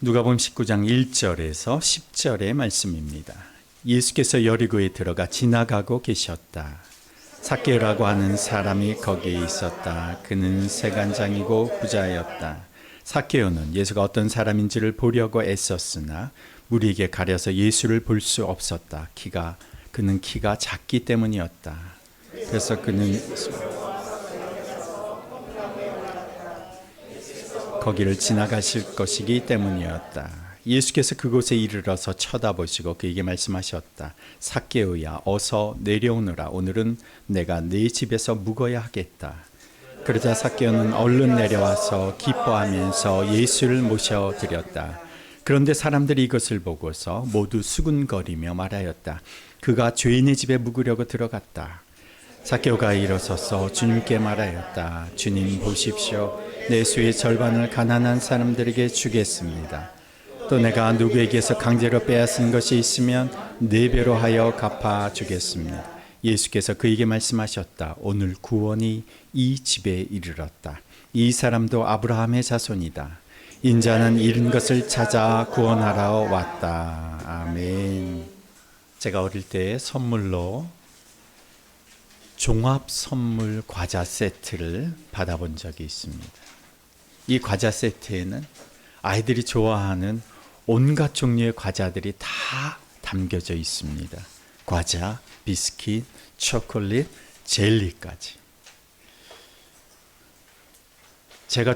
누가복음 19장 1절에서 10절의 말씀입니다. 예수께서 여리고에 들어가 지나가고 계셨다. 삭개오라고 하는 사람이 거기에 있었다. 그는 세간장이고 부자였다. 삭개오는 예수가 어떤 사람인지를 보려고 애썼으나 무리에게 가려서 예수를 볼 수 없었다. 그는 키가 작기 때문이었다. 그래서 그는 거기를 지나가실 것이기 때문이었다. 예수께서 그곳에 이르러서 쳐다보시고 그에게 말씀하셨다. 삭개오야, 어서 내려오너라. 오늘은 내가 네 집에서 묵어야 하겠다. 그러자 삭개오는 얼른 내려와서 기뻐하면서 예수를 모셔드렸다. 그런데 사람들이 이것을 보고서 모두 수군거리며 말하였다. 그가 죄인의 집에 묵으려고 들어갔다. 삭개오가 일어서서 주님께 말하였다. 주님 보십시오. 내 수의 절반을 가난한 사람들에게 주겠습니다. 또 내가 누구에게서 강제로 빼앗은 것이 있으면 4배로 하여 갚아주겠습니다. 예수께서 그에게 말씀하셨다. 오늘 구원이 이 집에 이르렀다. 이 사람도 아브라함의 자손이다. 인자는 잃은 것을 찾아 구원하러 왔다. 아멘. 제가 어릴 때 선물로 종합 선물 과자 세트를 받아본 적이 있습니다. 이 과자 세트에는 아이들이 좋아하는 온갖 종류의 과자들이 다 담겨져 있습니다. 과자, 비스킷, 초콜릿, 젤리까지. 제가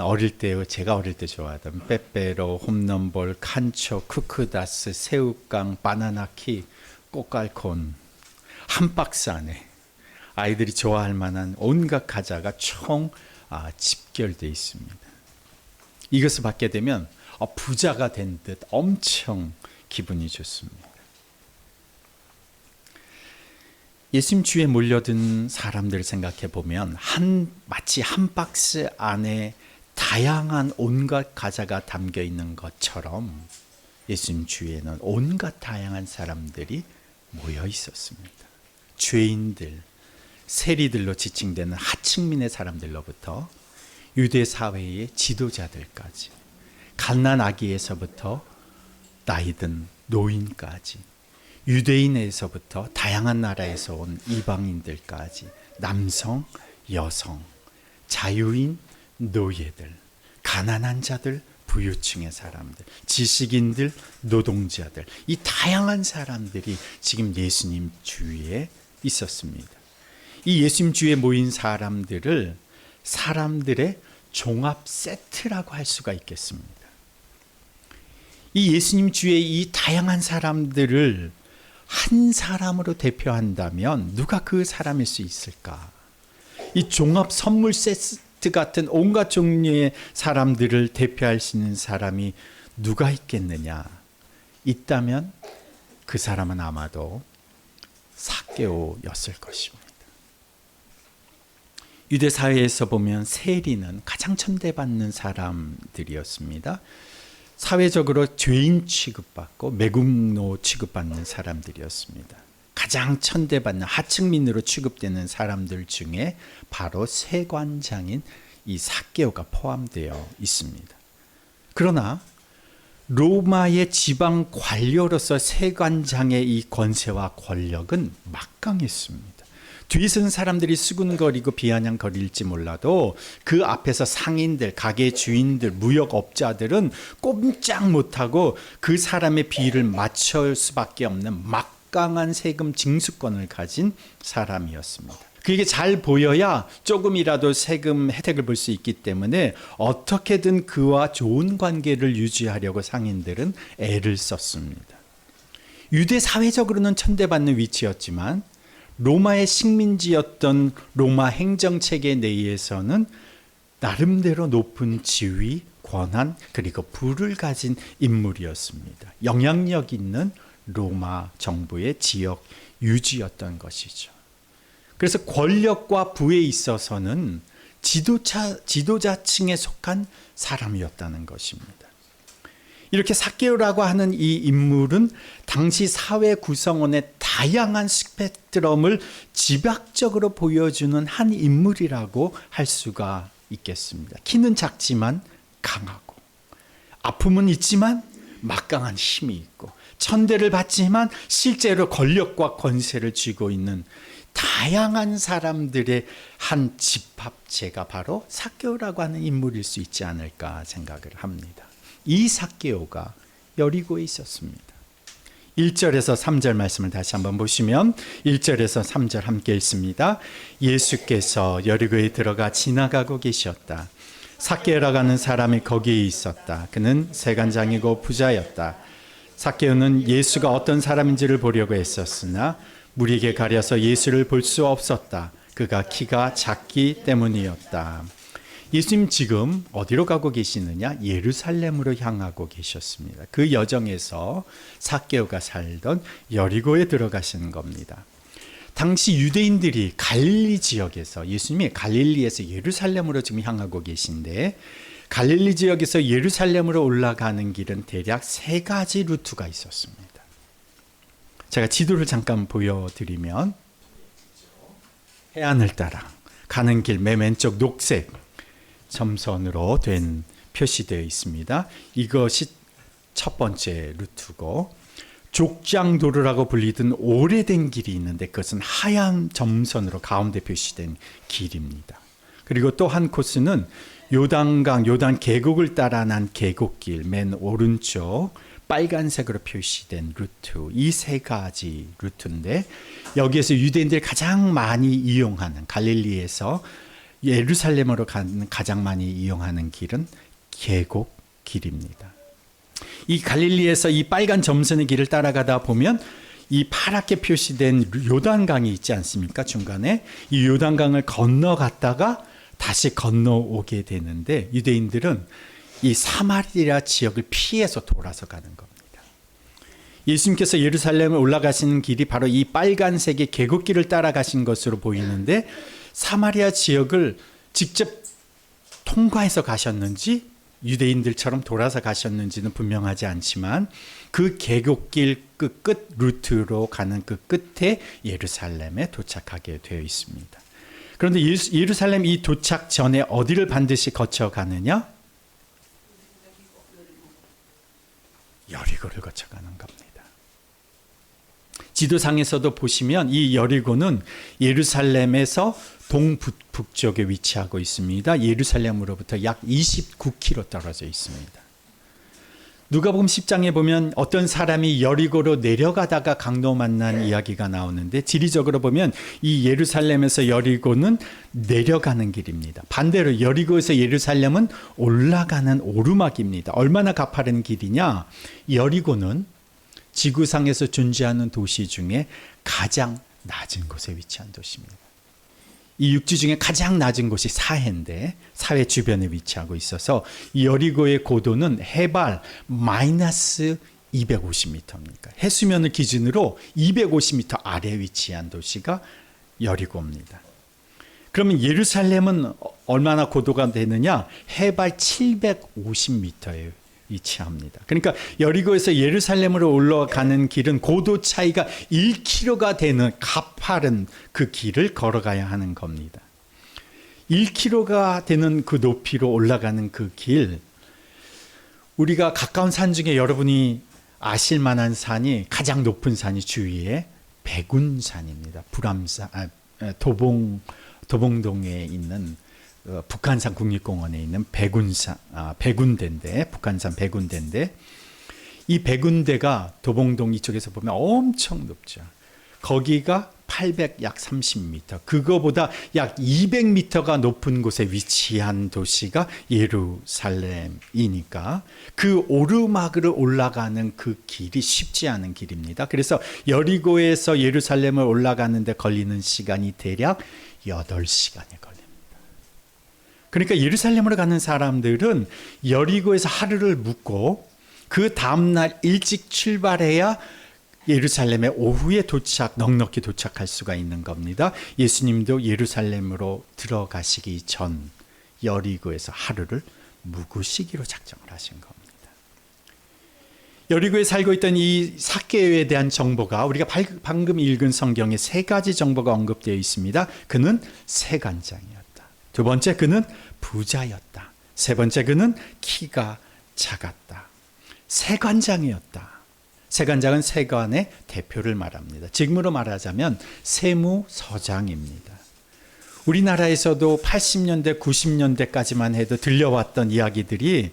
어릴 때 좋아하던 빼빼로, 홈런볼, 칸초, 쿠크다스, 새우깡, 바나나키, 꼬깔콘 한 박스 안에 아이들이 좋아할 만한 온갖 과자가 총 집결되어 있습니다. 이것을 받게 되면 부자가 된 듯 엄청 기분이 좋습니다. 예수님 주에 몰려든 사람들을 생각해 보면 마치 한 박스 안에 다양한 온갖 과자가 담겨 있는 것처럼 예수님 주에는 온갖 다양한 사람들이 모여 있었습니다. 죄인들, 세리들로 지칭되는 하층민의 사람들로부터 유대 사회의 지도자들까지, 갓난 아기에서부터 나이든 노인까지, 유대인에서부터 다양한 나라에서 온 이방인들까지, 남성, 여성, 자유인, 노예들, 가난한 자들, 부유층의 사람들, 지식인들, 노동자들, 이 다양한 사람들이 지금 예수님 주위에 있었습니다. 이 예수님 주위에 모인 사람들을 사람들의 종합 세트라고 할 수가 있겠습니다. 이 예수님 주위에 이 다양한 사람들을 한 사람으로 대표한다면 누가 그 사람일 수 있을까? 이 종합 선물 세트 같은 온갖 종류의 사람들을 대표할 수 있는 사람이 누가 있겠느냐? 있다면 그 사람은 아마도 삭개오였을 것입니다. 유대 사회에서 보면 세리는 가장 천대받는 사람들이었습니다. 사회적으로 죄인 취급받고 매국노 취급받는 사람들이었습니다. 가장 천대받는 하층민으로 취급되는 사람들 중에 바로 세관장인 이 삭개오가 포함되어 있습니다. 그러나 로마의 지방 관료로서 세관장의 이 권세와 권력은 막강했습니다. 뒤에 서는 사람들이 수군거리고 비아냥거릴지 몰라도 그 앞에서 상인들, 가게 주인들, 무역업자들은 꼼짝 못하고 그 사람의 비위를 맞출 수밖에 없는 막강한 세금 징수권을 가진 사람이었습니다. 그게 잘 보여야 조금이라도 세금 혜택을 볼 수 있기 때문에 어떻게든 그와 좋은 관계를 유지하려고 상인들은 애를 썼습니다. 유대 사회적으로는 천대받는 위치였지만 로마의 식민지였던 로마 행정체계 내에서는 나름대로 높은 지위, 권한, 그리고 부를 가진 인물이었습니다. 영향력 있는 로마 정부의 지역 유지였던 것이죠. 그래서 권력과 부에 있어서는 지도자층에 속한 사람이었다는 것입니다. 이렇게 삭개오라고 하는 이 인물은 당시 사회 구성원의 다양한 스펙트럼을 집약적으로 보여주는 한 인물이라고 할 수가 있겠습니다. 키는 작지만 강하고 아픔은 있지만 막강한 힘이 있고 천대를 받지만 실제로 권력과 권세를 쥐고 있는 다양한 사람들의 한 집합체가 바로 삭개오라고 하는 인물일 수 있지 않을까 생각을 합니다. 이 삭개오가 여리고에 있었습니다. 1절에서 3절 말씀을 다시 한번 보시면 1절에서 3절 함께 읽습니다. 예수께서 여리고에 들어가 지나가고 계셨다. 삭개오라고 하는 사람이 거기에 있었다. 그는 세간장이고 부자였다. 삭개오는 예수가 어떤 사람인지를 보려고 했었으나 무리에게 가려서 예수를 볼 수 없었다. 그가 키가 작기 때문이었다. 예수님 지금 어디로 가고 계시느냐? 예루살렘으로 향하고 계셨습니다. 그 여정에서 삭개오가 살던 여리고에 들어가시는 겁니다. 당시 유대인들이 갈릴리 지역에서 예수님이 갈릴리에서 예루살렘으로 지금 향하고 계신데 갈릴리 지역에서 예루살렘으로 올라가는 길은 대략 3가지 루트가 있었습니다. 제가 지도를 잠깐 보여드리면 해안을 따라 가는 길 맨 왼쪽 녹색 점선으로 된 표시되어 있습니다. 이것이 첫 번째 루트고 족장도로라고 불리던 오래된 길이 있는데 그것은 하얀 점선으로 가운데 표시된 길입니다. 그리고 또 한 코스는 요단강, 요단 계곡을 따라 난 계곡길 맨 오른쪽 빨간색으로 표시된 루트, 이 3가지 루트인데 여기에서 유대인들이 가장 많이 이용하는 갈릴리에서 예루살렘으로 가는 가장 많이 이용하는 길은 계곡길입니다. 이 갈릴리에서 이 빨간 점선의 길을 따라가다 보면 이 파랗게 표시된 요단강이 있지 않습니까? 중간에 이 요단강을 건너갔다가 다시 건너오게 되는데 유대인들은 이 사마리아 지역을 피해서 돌아서 가는 겁니다. 예수님께서 예루살렘에 올라가시는 길이 바로 이 빨간색의 계곡길을 따라가신 것으로 보이는데 사마리아 지역을 직접 통과해서 가셨는지 유대인들처럼 돌아서 가셨는지는 분명하지 않지만 그 계곡길 끝 루트로 가는 그 끝에 예루살렘에 도착하게 되어 있습니다. 그런데 예루살렘 이 도착 전에 어디를 반드시 거쳐가느냐? 여리고를 거쳐가는 겁니다. 지도상에서도 보시면 이 여리고는 예루살렘에서 동북쪽에 위치하고 있습니다. 예루살렘으로부터 약 29km 떨어져 있습니다. 누가복음 10장에 보면 어떤 사람이 여리고로 내려가다가 강도 만난 이야기가 나오는데 지리적으로 보면 이 예루살렘에서 여리고는 내려가는 길입니다. 반대로 여리고에서 예루살렘은 올라가는 오르막입니다. 얼마나 가파른 길이냐? 여리고는 지구상에서 존재하는 도시 중에 가장 낮은 곳에 위치한 도시입니다. 이 육지 중에 가장 낮은 곳이 사해인데 사해 주변에 위치하고 있어서 여리고의 고도는 해발 마이너스 250m입니다. 해수면을 기준으로 250m 아래에 위치한 도시가 여리고입니다. 그러면 예루살렘은 얼마나 고도가 되느냐? 해발 750m에 위치합니다. 그러니까 여리고에서 예루살렘으로 올라가는 길은 고도 차이가 1km가 되는 가파른 그 길을 걸어가야 하는 겁니다. 1km가 되는 그 높이로 올라가는 그 길, 우리가 가까운 산 중에 여러분이 아실 만한 산이 가장 높은 산이 주위에 백운산입니다. 도봉동에 있는 북한산 국립공원에 있는 백운대인데 북한산 백운대인데 이 백운대가 도봉동 이쪽에서 보면 엄청 높죠. 거기가 800약 30m, 그거보다 약 200m가 높은 곳에 위치한 도시가 예루살렘이니까 그 오르막으로 올라가는 그 길이 쉽지 않은 길입니다. 그래서 여리고에서 예루살렘을 올라가는데 걸리는 시간이 대략 8시간이 걸립니다. 그러니까 예루살렘으로 가는 사람들은 여리고에서 하루를 묵고 그 다음날 일찍 출발해야 예루살렘에 오후에 넉넉히 도착할 수가 있는 겁니다. 예수님도 예루살렘으로 들어가시기 전 여리고에서 하루를 묵으시기로 작정을 하신 겁니다. 여리고에 살고 있던 이 삭개오에 대한 정보가 우리가 방금 읽은 성경에 3가지 정보가 언급되어 있습니다. 그는 세간장이었다. 두 번째, 그는 부자였다. 세 번째, 그는 키가 작았다. 세관장이었다. 세관장은 세관의 대표를 말합니다. 지금으로 말하자면 세무서장입니다. 우리나라에서도 80년대, 90년대까지만 해도 들려왔던 이야기들이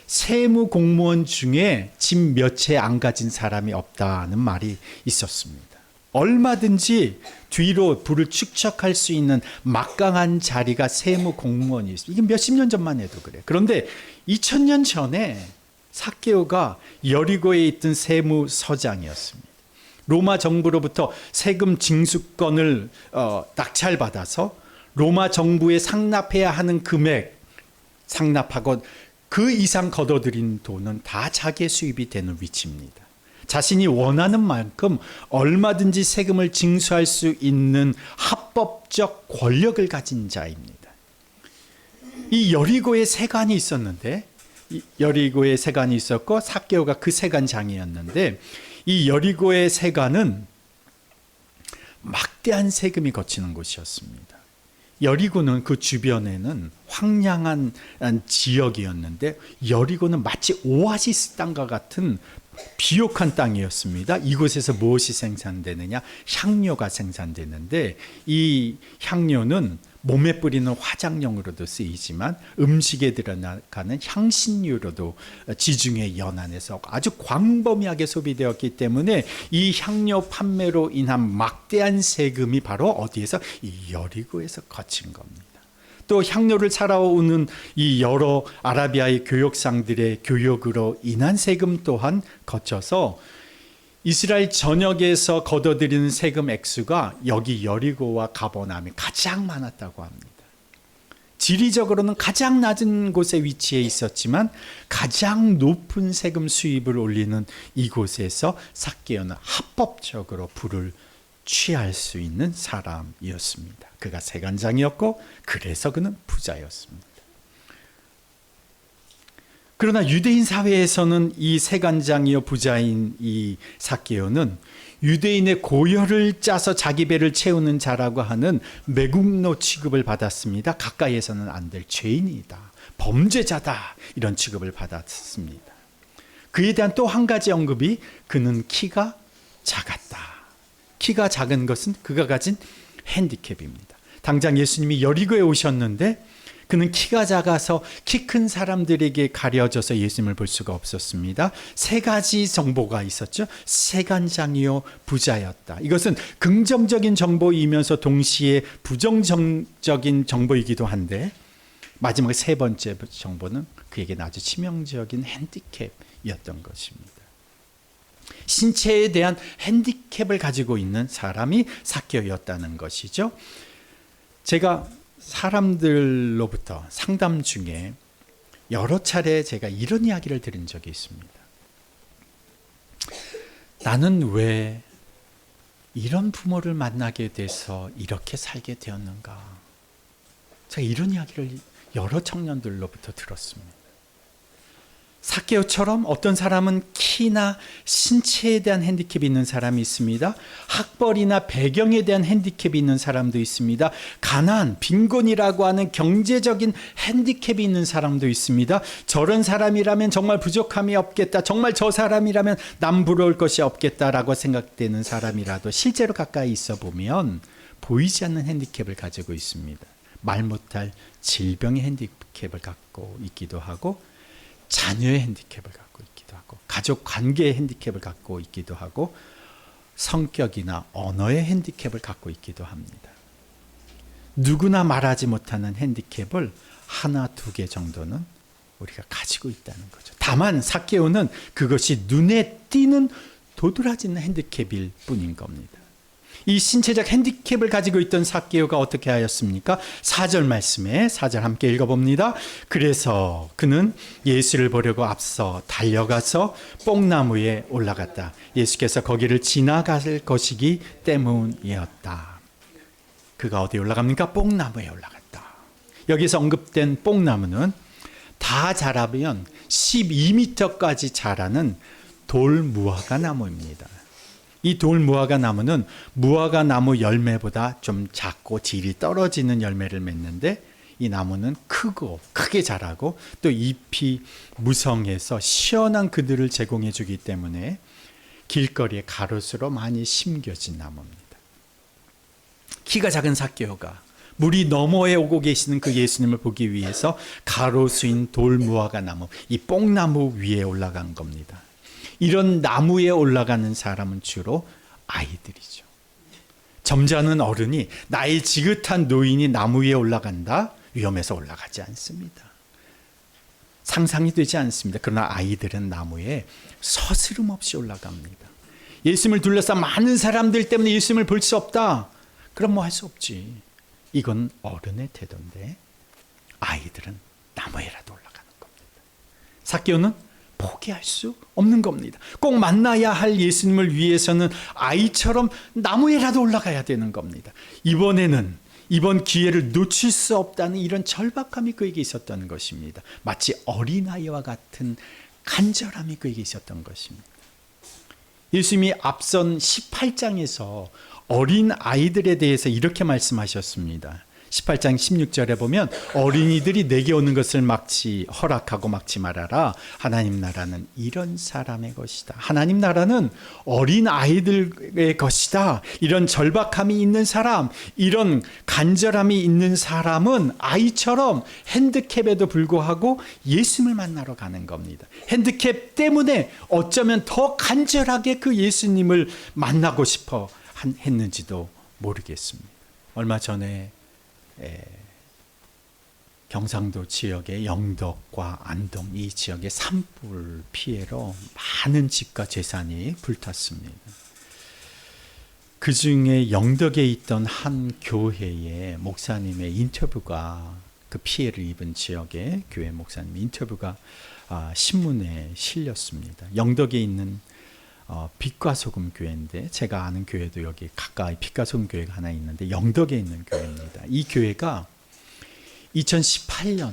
세무 공무원 중에 집 몇 채 안 가진 사람이 없다는 말이 있었습니다. 얼마든지 뒤로 부를 축적할 수 있는 막강한 자리가 세무 공무원이 있습니다. 이게 몇십 년 전만 해도 그래. 그런데 2000년 전에 삭개오가 여리고에 있던 세무서장이었습니다. 로마 정부로부터 세금 징수권을 낙찰받아서 로마 정부에 상납해야 하는 금액 상납하고 그 이상 걷어들인 돈은 다 자기의 수입이 되는 위치입니다. 자신이 원하는 만큼 얼마든지 세금을 징수할 수 있는 합법적 권력을 가진 자입니다. 이 여리고에 세관이 있었는데, 여리고에 세관이 있었고 삭개오가 그 세관장이었는데, 이 여리고의 세관은 막대한 세금이 거치는 곳이었습니다. 여리고는 그 주변에는 황량한 지역이었는데, 여리고는 마치 오아시스 땅과 같은 비옥한 땅이었습니다. 이곳에서 무엇이 생산되느냐? 향료가 생산되는데, 이 향료는 몸에 뿌리는 화장용으로도 쓰이지만 음식에 들어가는 향신료로도 지중해 연안에서 아주 광범위하게 소비되었기 때문에 이 향료 판매로 인한 막대한 세금이 바로 어디에서? 이 여리고에서 거친 겁니다. 또 향료를 살아오는 이 여러 아라비아의 교역상들의 교역으로 인한 세금 또한 거쳐서 이스라엘 전역에서 걷어들이는 세금 액수가 여기 여리고와 가버나움이 가장 많았다고 합니다. 지리적으로는 가장 낮은 곳에 위치해 있었지만 가장 높은 세금 수입을 올리는 이곳에서 삭개오는 합법적으로 부를 취할 수 있는 사람이었습니다. 그가 세관장이었고 그래서 그는 부자였습니다. 그러나 유대인 사회에서는 이 세관장이요 부자인 이 삭개오는 유대인의 고열을 짜서 자기 배를 채우는 자라고 하는 매국노 취급을 받았습니다. 가까이에서는 안 될 죄인이다, 범죄자다, 이런 취급을 받았습니다. 그에 대한 또 한 가지 언급이 그는 키가 작았다. 키가 작은 것은 그가 가진 핸디캡입니다. 당장 예수님이 여리고에 오셨는데 그는 키가 작아서 키 큰 사람들에게 가려져서 예수님을 볼 수가 없었습니다. 세 가지 정보가 있었죠. 세관장이요 부자였다. 이것은 긍정적인 정보이면서 동시에 부정적인 정보이기도 한데, 마지막 세 번째 정보는 그에게 아주 치명적인 핸디캡이었던 것입니다. 신체에 대한 핸디캡을 가지고 있는 사람이 삭개오였다는 것이죠. 제가 사람들로부터 상담 중에 여러 차례 제가 이런 이야기를 들은 적이 있습니다. 나는 왜 이런 부모를 만나게 돼서 이렇게 살게 되었는가? 제가 이런 이야기를 여러 청년들로부터 들었습니다. 삭개오처럼 어떤 사람은 키나 신체에 대한 핸디캡이 있는 사람이 있습니다. 학벌이나 배경에 대한 핸디캡이 있는 사람도 있습니다. 가난, 빈곤이라고 하는 경제적인 핸디캡이 있는 사람도 있습니다. 저런 사람이라면 정말 부족함이 없겠다, 정말 저 사람이라면 남 부러울 것이 없겠다라고 생각되는 사람이라도 실제로 가까이 있어 보면 보이지 않는 핸디캡을 가지고 있습니다. 말 못할 질병의 핸디캡을 갖고 있기도 하고, 자녀의 핸디캡을 갖고 있기도 하고, 가족 관계의 핸디캡을 갖고 있기도 하고, 성격이나 언어의 핸디캡을 갖고 있기도 합니다. 누구나 말하지 못하는 핸디캡을 하나, 두 개 정도는 우리가 가지고 있다는 거죠. 다만 삭개오는 그것이 눈에 띄는 도드라지는 핸디캡일 뿐인 겁니다. 이 신체적 핸디캡을 가지고 있던 삭개오가 어떻게 하였습니까? 4절 말씀에 4절 함께 읽어봅니다. 그래서 그는 예수를 보려고 앞서 달려가서 뽕나무에 올라갔다. 예수께서 거기를 지나갈 것이기 때문이었다. 그가 어디에 올라갑니까? 뽕나무에 올라갔다. 여기서 언급된 뽕나무는 다 자라면 12m까지 자라는 돌무화과 나무입니다. 이 돌무화과 나무는 무화과 나무 열매보다 좀 작고 질이 떨어지는 열매를 맺는데, 이 나무는 크고 크게 자라고 또 잎이 무성해서 시원한 그늘을 제공해 주기 때문에 길거리에 가로수로 많이 심겨진 나무입니다. 키가 작은 삭개오가 물이 너머에 오고 계시는 그 예수님을 보기 위해서 가로수인 돌무화과 나무, 이 뽕나무 위에 올라간 겁니다. 이런 나무에 올라가는 사람은 주로 아이들이죠. 점잖은 어른이, 나이 지긋한 노인이 나무 위에 올라간다? 위험해서 올라가지 않습니다. 상상이 되지 않습니다. 그러나 아이들은 나무에 서스름 없이 올라갑니다. 예수님을 둘러싼 많은 사람들 때문에 예수님을 볼 수 없다. 그럼 뭐 할 수 없지. 이건 어른의 태도인데 아이들은 나무에라도 올라가는 겁니다. 삭개오는 포기할 수 없는 겁니다. 꼭 만나야 할 예수님을 위해서는 아이처럼 나무에라도 올라가야 되는 겁니다. 이번 기회를 놓칠 수 없다는 이런 절박함이 그에게 있었던 것입니다. 마치 어린아이와 같은 간절함이 그에게 있었던 것입니다. 예수님이 앞선 18장에서 어린 아이들에 대해서 이렇게 말씀하셨습니다. 18장 16절에 보면 어린이들이 내게 오는 것을 허락하고 막지 말아라. 하나님 나라는 이런 사람의 것이다. 하나님 나라는 어린 아이들의 것이다. 이런 절박함이 있는 사람, 이런 간절함이 있는 사람은 아이처럼 핸디캡에도 불구하고 예수님을 만나러 가는 겁니다. 핸디캡 때문에 어쩌면 더 간절하게 그 예수님을 만나고 싶어 했는지도 모르겠습니다. 얼마 전에 경상도 지역의 영덕과 안동 이 지역의 산불 피해로 많은 집과 재산이 불탔습니다. 그 중에 영덕에 있던 한 교회의 목사님의 인터뷰가, 그 피해를 입은 지역의 교회 목사님 인터뷰가 신문에 실렸습니다. 영덕에 있는 빛과 소금 교회인데, 제가 아는 교회도 여기 가까이 빛과 소금 교회가 하나 있는데 영덕에 있는 교회입니다. 이 교회가 2018년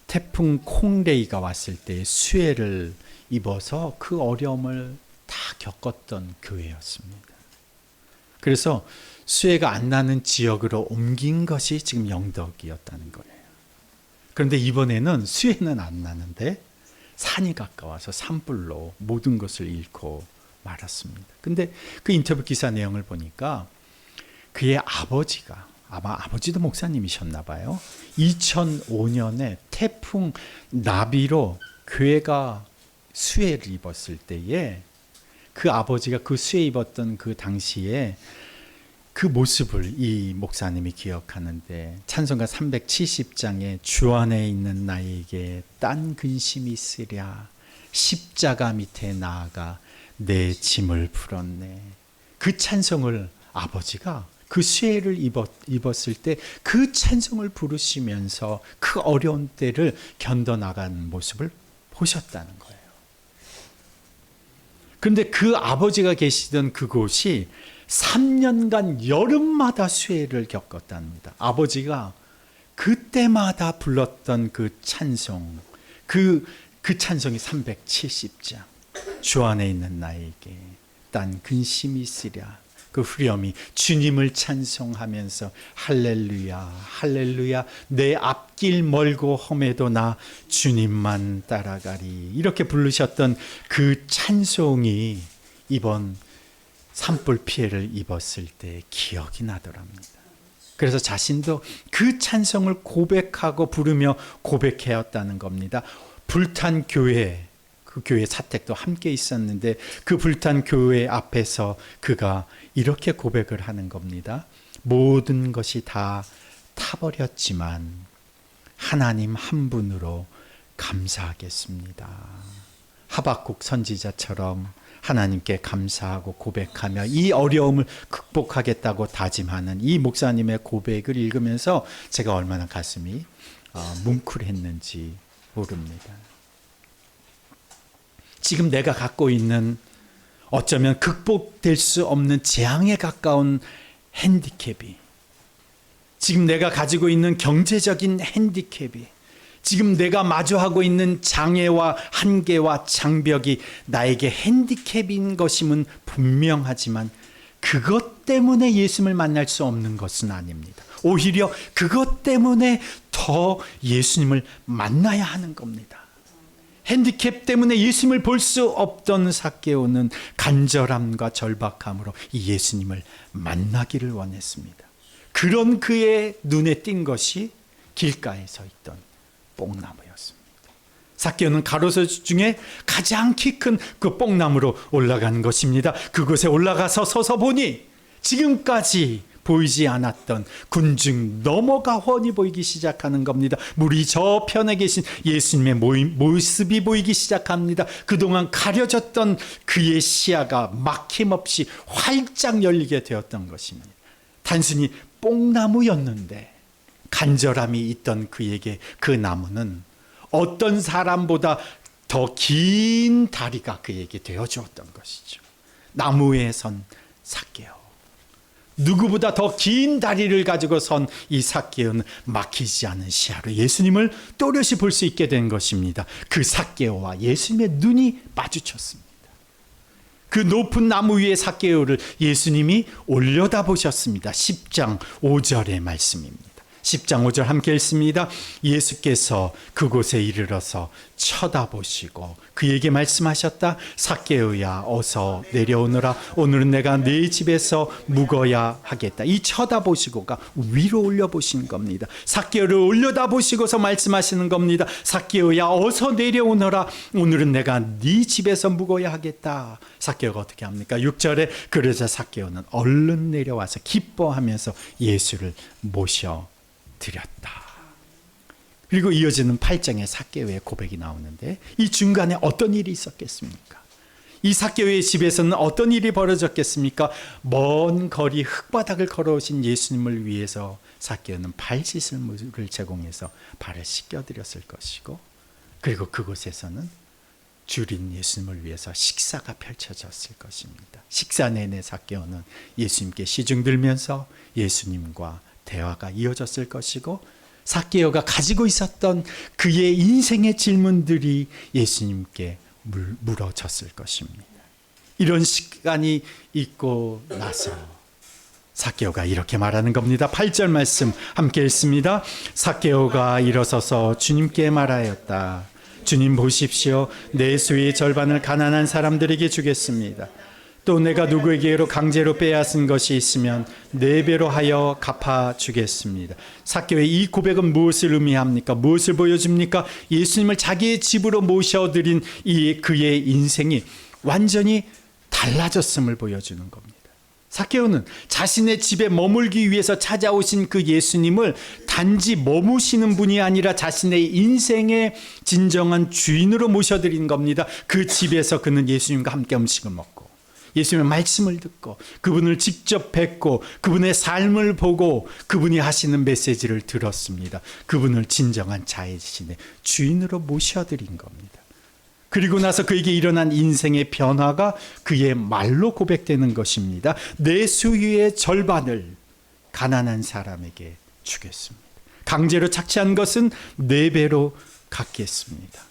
태풍 콩레이가 왔을 때 수해를 입어서 그 어려움을 다 겪었던 교회였습니다. 그래서 수해가 안 나는 지역으로 옮긴 것이 지금 영덕이었다는 거예요. 그런데 이번에는 수해는 안 나는데 산이 가까워서 산불로 모든 것을 잃고 말았습니다. 근데 그 인터뷰 기사 내용을 보니까 그의 아버지가, 아마 아버지도 목사님이셨나 봐요. 2005년에 태풍 나비로 교회가 수해를 입었을 때에 그 아버지가 그 수해 입었던 그 당시에 그 모습을 이 목사님이 기억하는데, 찬송가 370장에 주 안에 있는 나에게 딴 근심이 있으랴 십자가 밑에 나아가 내 짐을 풀었네. 그 찬송을 아버지가 그 수해를 입었을 때 그 찬송을 부르시면서 그 어려운 때를 견뎌나가는 모습을 보셨다는 거예요. 그런데 그 아버지가 계시던 그곳이 3년간 여름마다 수해를 겪었답니다. 아버지가 그때마다 불렀던 그 찬송, 그 찬송이 370장. 주 안에 있는 나에게 딴 근심이 있으랴. 그 후렴이 주님을 찬송하면서 할렐루야 할렐루야 내 앞길 멀고 험해도 나 주님만 따라가리. 이렇게 부르셨던 그 찬송이 이번 산불 피해를 입었을 때 기억이 나더랍니다. 그래서 자신도 그 찬송을 고백하고 부르며 고백해왔다는 겁니다. 불탄 교회, 그 교회 사택도 함께 있었는데 그 불탄 교회 앞에서 그가 이렇게 고백을 하는 겁니다. 모든 것이 다 타버렸지만 하나님 한 분으로 감사하겠습니다. 하박국 선지자처럼 하나님께 감사하고 고백하며 이 어려움을 극복하겠다고 다짐하는 이 목사님의 고백을 읽으면서 제가 얼마나 가슴이 뭉클했는지 모릅니다. 지금 내가 갖고 있는 어쩌면 극복될 수 없는 재앙에 가까운 핸디캡이, 지금 내가 가지고 있는 경제적인 핸디캡이, 지금 내가 마주하고 있는 장애와 한계와 장벽이 나에게 핸디캡인 것임은 분명하지만 그 그것 때문에 예수님을 만날 수 없는 것은 아닙니다. 오히려 그것 때문에 더 예수님을 만나야 하는 겁니다. 핸디캡 때문에 예수님을 볼 수 없던 삭개오는 간절함과 절박함으로 이 예수님을 만나기를 원했습니다. 그런 그의 눈에 띈 것이 길가에 서 있던 뽕나무였습니다. 삭개오는 가로수 중에 가장 키 큰 그 뽕나무로 올라간 것입니다. 그곳에 올라가서 서서 보니 지금까지 보이지 않았던 군중 너머가 훤히 보이기 시작하는 겁니다. 물이 저편에 계신 예수님의 모습이 보이기 시작합니다. 그동안 가려졌던 그의 시야가 막힘없이 활짝 열리게 되었던 것입니다. 단순히 뽕나무였는데 간절함이 있던 그에게 그 나무는 어떤 사람보다 더 긴 다리가 그에게 되어주었던 것이죠. 나무에 선 삭개오, 누구보다 더 긴 다리를 가지고 선 이 삭개오는 막히지 않은 시야로 예수님을 또렷이 볼 수 있게 된 것입니다. 그 삭개오와 예수님의 눈이 마주쳤습니다. 그 높은 나무 위에 삭개오를 예수님이 올려다보셨습니다. 10장 5절의 말씀입니다. 10장 5절 함께 읽습니다. 예수께서 그곳에 이르러서 쳐다보시고 그에게 말씀하셨다. 삭개오야 어서 내려오너라. 오늘은 내가 네 집에서 묵어야 하겠다. 이 쳐다보시고가 위로 올려보신 겁니다. 삭개오를 올려다보시고서 말씀하시는 겁니다. 삭개오야 어서 내려오너라. 오늘은 내가 네 집에서 묵어야 하겠다. 삭개오가 어떻게 합니까? 6절에 그러자 삭개오는 얼른 내려와서 기뻐하면서 예수를 모셔 드렸다. 그리고 이어지는 8장에 삭개오의 고백이 나오는데 이 중간에 어떤 일이 있었겠습니까? 이 삭개오의 집에서는 어떤 일이 벌어졌겠습니까? 먼 거리 흙바닥을 걸어오신 예수님을 위해서 삭개오는 발 씻을 물을 제공해서 발을 씻겨드렸을 것이고, 그리고 그곳에서는 줄인 예수님을 위해서 식사가 펼쳐졌을 것입니다. 식사 내내 삭개오는 예수님께 시중 들면서 예수님과 대화가 이어졌을 것이고, 삭개오가 가지고 있었던 그의 인생의 질문들이 예수님께 물어졌을 것입니다. 이런 시간이 있고 나서 삭개오가 이렇게 말하는 겁니다. 8절 말씀 함께 읽습니다. 삭개오가 일어서서 주님께 말하였다. 주님 보십시오. 내 수의 절반을 가난한 사람들에게 주겠습니다. 또 내가 누구에게로 강제로 빼앗은 것이 있으면 4배로 하여 갚아주겠습니다. 삭개오의 이 고백은 무엇을 의미합니까? 무엇을 보여줍니까? 예수님을 자기의 집으로 모셔드린 이 그의 인생이 완전히 달라졌음을 보여주는 겁니다. 삭개오는 자신의 집에 머물기 위해서 찾아오신 그 예수님을 단지 머무시는 분이 아니라 자신의 인생의 진정한 주인으로 모셔드린 겁니다. 그 집에서 그는 예수님과 함께 음식을 먹고 예수님의 말씀을 듣고 그분을 직접 뵙고 그분의 삶을 보고 그분이 하시는 메시지를 들었습니다. 그분을 진정한 자신의 주인으로 모셔드린 겁니다. 그리고 나서 그에게 일어난 인생의 변화가 그의 말로 고백되는 것입니다. 내 수유의 절반을 가난한 사람에게 주겠습니다. 강제로 착취한 것은 4배로 갚겠습니다.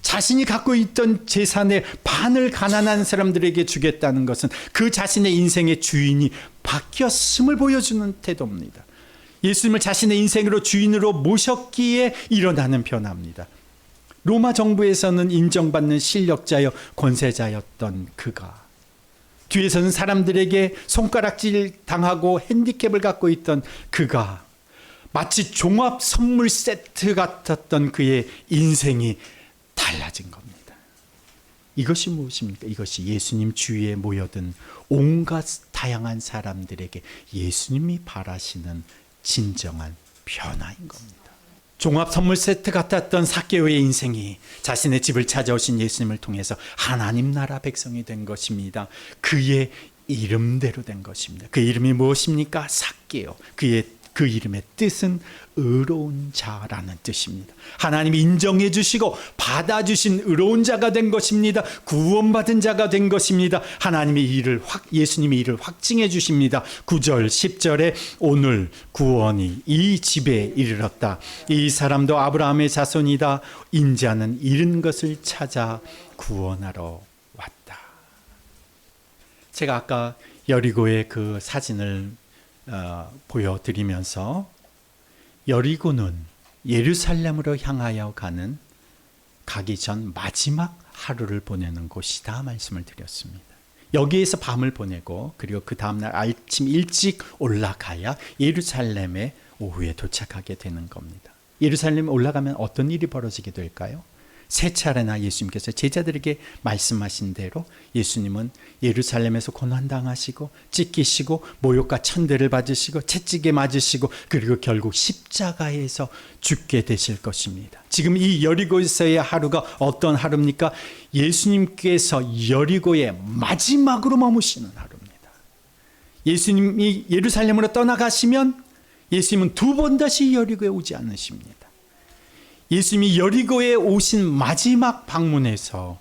자신이 갖고 있던 재산의 반을 가난한 사람들에게 주겠다는 것은 그 자신의 인생의 주인이 바뀌었음을 보여주는 태도입니다. 예수님을 자신의 인생으로 주인으로 모셨기에 일어나는 변화입니다. 로마 정부에서는 인정받는 실력자여 권세자였던 그가, 뒤에서는 사람들에게 손가락질 당하고 핸디캡을 갖고 있던 그가, 마치 종합 선물 세트 같았던 그의 인생이 달라진 겁니다. 이것이 무엇입니까? 이것이 예수님 주위에 모여든 온갖 다양한 사람들에게 예수님이 바라시는 진정한 변화인 겁니다. 종합 선물 세트 같았던 삭개오의 인생이 자신의 집을 찾아오신 예수님을 통해서 하나님 나라 백성이 된 것입니다. 그의 이름대로 된 것입니다. 그 이름이 무엇입니까? 삭개오. 그 이름의 뜻은 의로운 자라는 뜻입니다. 하나님이 인정해 주시고 받아주신 의로운 자가 된 것입니다. 구원받은 자가 된 것입니다. 예수님이 이를 확증해 주십니다. 9절 10절에 오늘 구원이 이 집에 이르렀다. 이 사람도 아브라함의 자손이다. 인자는 잃은 것을 찾아 구원하러 왔다. 제가 아까 여리고의 그 사진을 보여드리면서 여리고는 예루살렘으로 향하여 가기 전 마지막 하루를 보내는 곳이다 말씀을 드렸습니다. 여기에서 밤을 보내고 그리고 그 다음날 아침 일찍 올라가야 예루살렘에 오후에 도착하게 되는 겁니다. 예루살렘에 올라가면 어떤 일이 벌어지게 될까요? 세 차례나 예수님께서 제자들에게 말씀하신 대로 예수님은 예루살렘에서 고난당하시고 찢기시고 모욕과 천대를 받으시고 채찍에 맞으시고 그리고 결국 십자가에서 죽게 되실 것입니다. 지금 이 여리고에서의 하루가 어떤 하루입니까? 예수님께서 여리고에 마지막으로 머무시는 하루입니다. 예수님이 예루살렘으로 떠나가시면 예수님은 두 번 다시 여리고에 오지 않으십니다. 예수님이 여리고에 오신 마지막 방문에서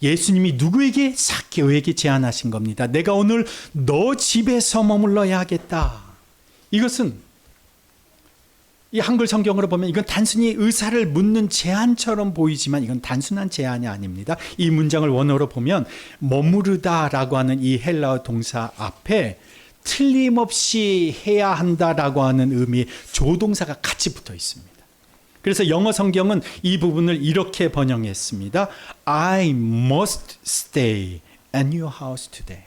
예수님이 누구에게? 삭개오에게 제안하신 겁니다. 내가 오늘 너 집에서 머물러야 하겠다. 이것은 이 한글 성경으로 보면 이건 단순히 의사를 묻는 제안처럼 보이지만 이건 단순한 제안이 아닙니다. 이 문장을 원어로 보면 머무르다라고 하는 이 헬라어 동사 앞에 틀림없이 해야 한다라고 하는 의미의 조동사가 같이 붙어 있습니다. 그래서 영어 성경은 이 부분을 이렇게 번역했습니다. I must stay at your house today.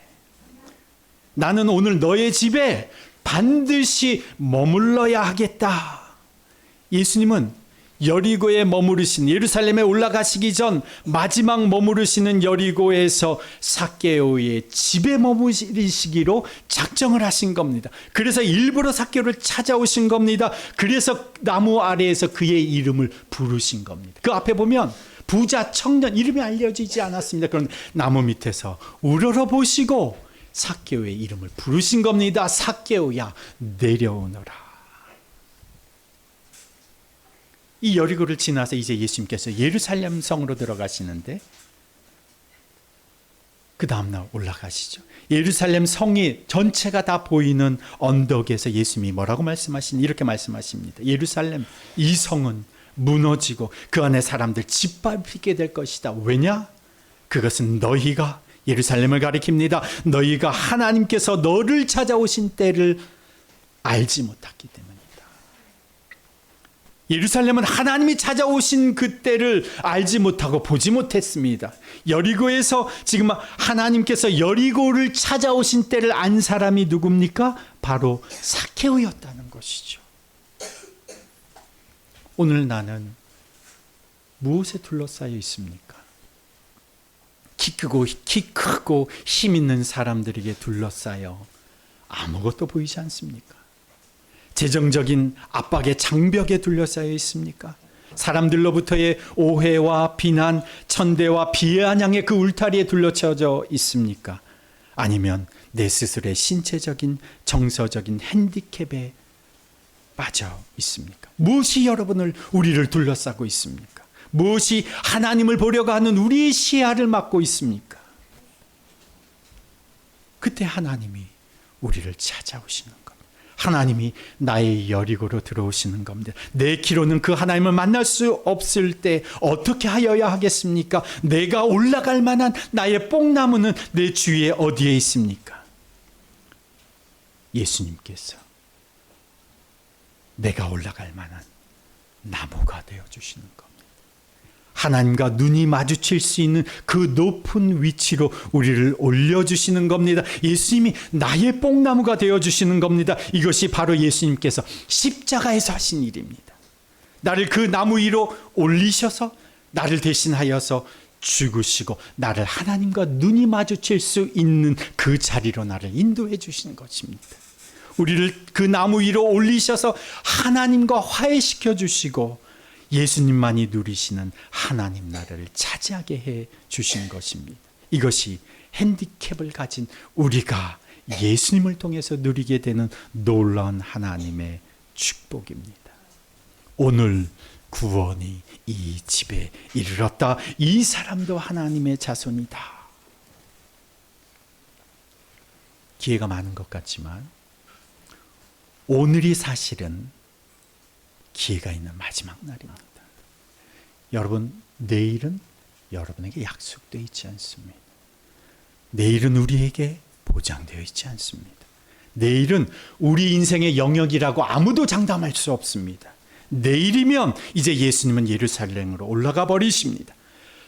나는 오늘 너의 집에 반드시 머물러야 하겠다. 예수님은 여리고에 머무르신 예루살렘에 올라가시기 전 마지막 머무르시는 여리고에서 삭개오의 집에 머무르시기로 작정을 하신 겁니다. 그래서 일부러 삭개오를 찾아오신 겁니다. 그래서 나무 아래에서 그의 이름을 부르신 겁니다. 그 앞에 보면 부자 청년 이름이 알려지지 않았습니다. 그런데 나무 밑에서 우러러보시고 삭개오의 이름을 부르신 겁니다. 삭개오야 내려오너라. 이 여리고를 지나서 이제 예수님께서 예루살렘 성으로 들어가시는데 그 다음날 올라가시죠. 예루살렘 성이 전체가 다 보이는 언덕에서 예수님이 뭐라고 이렇게 말씀하십니다. 예루살렘 이 성은 무너지고 그 안에 사람들 짓밟히게 될 것이다. 왜냐? 그것은 너희가 예루살렘을 가리킵니다. 너희가 하나님께서 너를 찾아오신 때를 알지 못했기 때문에. 예루살렘은 하나님이 찾아오신 그때를 알지 못하고 보지 못했습니다. 여리고에서 지금 하나님께서 여리고를 찾아오신 때를 안 사람이 누굽니까? 바로 삭개오였다는 것이죠. 오늘 나는 무엇에 둘러싸여 있습니까? 키 크고 힘 있는 사람들에게 둘러싸여 아무것도 보이지 않습니까? 재정적인 압박의 장벽에 둘러싸여 있습니까? 사람들로부터의 오해와 비난, 천대와 비아냥의 그 울타리에 둘러쳐져 있습니까? 아니면 내 스스로의 신체적인, 정서적인 핸디캡에 빠져 있습니까? 무엇이 우리를 둘러싸고 있습니까? 무엇이 하나님을 보려고 하는 우리의 시야를 막고 있습니까? 그때 하나님이 우리를 찾아오시는 겁니다. 하나님이 나의 여리고로 들어오시는 겁니다. 내 기로는 그 하나님을 만날 수 없을 때 어떻게 하여야 하겠습니까? 내가 올라갈 만한 나의 뽕나무는 내 주위에 어디에 있습니까? 예수님께서 내가 올라갈 만한 나무가 되어주시는 겁니다. 하나님과 눈이 마주칠 수 있는 그 높은 위치로 우리를 올려주시는 겁니다. 예수님이 나의 뽕나무가 되어주시는 겁니다. 이것이 바로 예수님께서 십자가에서 하신 일입니다. 나를 그 나무 위로 올리셔서 나를 대신하여서 죽으시고 나를 하나님과 눈이 마주칠 수 있는 그 자리로 나를 인도해 주시는 것입니다. 우리를 그 나무 위로 올리셔서 하나님과 화해시켜 주시고 예수님만이 누리시는 하나님 나라를 차지하게 해 주신 것입니다. 이것이 핸디캡을 가진 우리가 예수님을 통해서 누리게 되는 놀라운 하나님의 축복입니다. 오늘 구원이 이 집에 이르렀다. 이 사람도 하나님의 자손이다. 기회가 많은 것 같지만 오늘이 사실은 기회가 있는 마지막 날입니다. 여러분, 내일은 여러분에게 약속되어 있지 않습니다. 내일은 우리에게 보장되어 있지 않습니다. 내일은 우리 인생의 영역이라고 아무도 장담할 수 없습니다. 내일이면 이제 예수님은 예루살렘으로 올라가 버리십니다.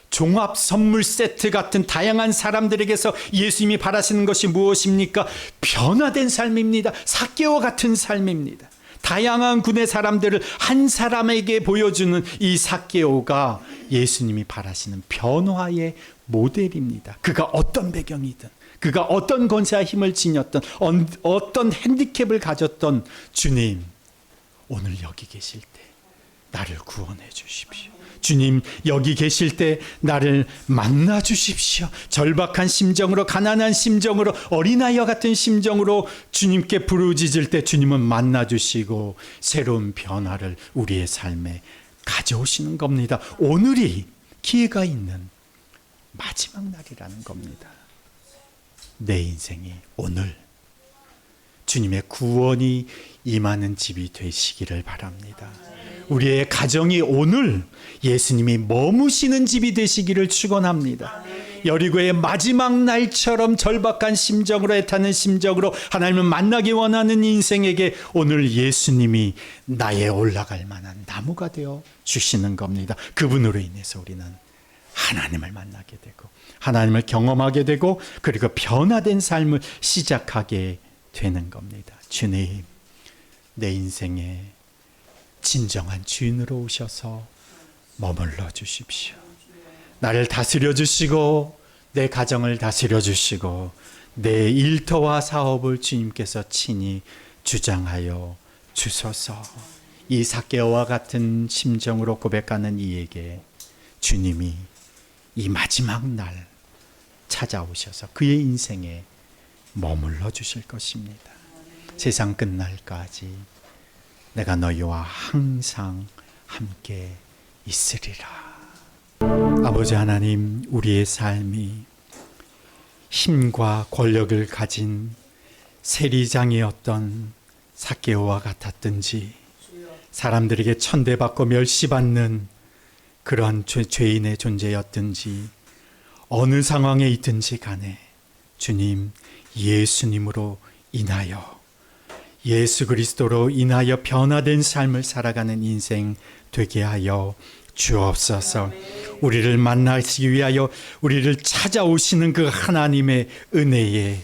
종합 선물 세트 같은 다양한 사람들에게서 예수님이 바라시는 것이 무엇입니까? 변화된 삶입니다. 삭개오 같은 삶입니다. 다양한 군의 사람들을 한 사람에게 보여주는 이 삭개오가 예수님이 바라시는 변화의 모델입니다. 그가 어떤 배경이든, 그가 어떤 권세와 힘을 지녔던, 어떤 핸디캡을 가졌던, 주님 오늘 여기 계실 때 나를 구원해 주십시오. 주님 여기 계실 때 나를 만나 주십시오. 절박한 심정으로, 가난한 심정으로, 어린아이와 같은 심정으로 주님께 부르짖을 때 주님은 만나 주시고 새로운 변화를 우리의 삶에 가져오시는 겁니다. 오늘이 기회가 있는 마지막 날이라는 겁니다. 내 인생이 오늘 주님의 구원이 임하는 집이 되시기를 바랍니다. 우리의 가정이 오늘 예수님이 머무시는 집이 되시기를 축원합니다. 여리고의 마지막 날처럼 절박한 심정으로, 애타는 심정으로 하나님을 만나기 원하는 인생에게 오늘 예수님이 나의 올라갈 만한 나무가 되어 주시는 겁니다. 그분으로 인해서 우리는 하나님을 만나게 되고 하나님을 경험하게 되고 그리고 변화된 삶을 시작하게 되는 겁니다. 주님, 내 인생에 진정한 주인으로 오셔서 머물러 주십시오. 나를 다스려 주시고 내 가정을 다스려 주시고 내 일터와 사업을 주님께서 친히 주장하여 주소서. 이 삭개오와 같은 심정으로 고백하는 이에게 주님이 이 마지막 날 찾아오셔서 그의 인생에 머물러 주실 것입니다. 세상 끝날까지 내가 너희와 항상 함께 있으리라. 아버지 하나님, 우리의 삶이 힘과 권력을 가진 세리장이었던 삭개오와 같았든지 사람들에게 천대받고 멸시받는 그러한 죄인의 존재였든지 어느 상황에 있든지 간에 주님, 예수님으로 인하여, 예수 그리스도로 인하여 변화된 삶을 살아가는 인생 되게 하여 주옵소서. 우리를 만나시기 위하여 우리를 찾아오시는 그 하나님의 은혜에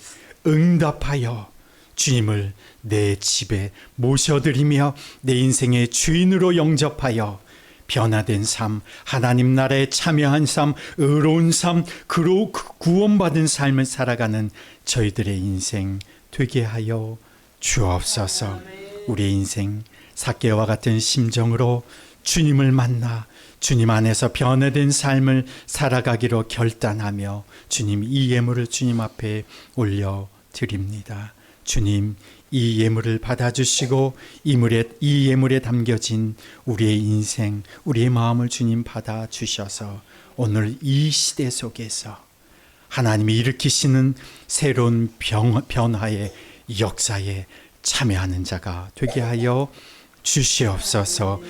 응답하여 주님을 내 집에 모셔드리며 내 인생의 주인으로 영접하여 변화된 삶, 하나님 나라에 참여한 삶, 의로운 삶, 그로 구원받은 삶을 살아가는 저희들의 인생 되게 하여 주옵소서. 우리의 인생 삭개오와 같은 심정으로 주님을 만나 주님 안에서 변화된 삶을 살아가기로 결단하며 주님, 이 예물을 주님 앞에 올려드립니다. 주님, 이 예물을 받아주시고 이 예물에 담겨진 우리의 인생, 우리의 마음을 주님 받아주셔서 오늘 이 시대 속에서 하나님이 일으키시는 새로운 변화의 역사에 참여하는 자가 되게 하여 주시옵소서.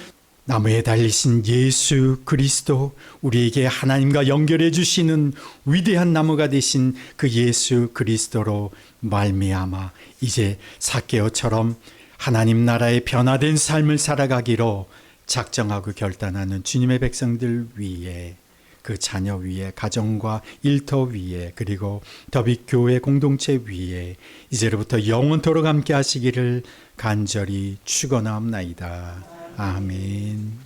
나무에 달리신 예수 그리스도, 우리에게 하나님과 연결해 주시는 위대한 나무가 되신 그 예수 그리스도로 말미암아 이제 삭개오처럼 하나님 나라의 변화된 삶을 살아가기로 작정하고 결단하는 주님의 백성들 위에, 그 자녀 위에, 가정과 일터 위에, 그리고 더빅교회 공동체 위에 이제로부터 영원토록 함께 하시기를 간절히 축원하옵나이다. 아멘.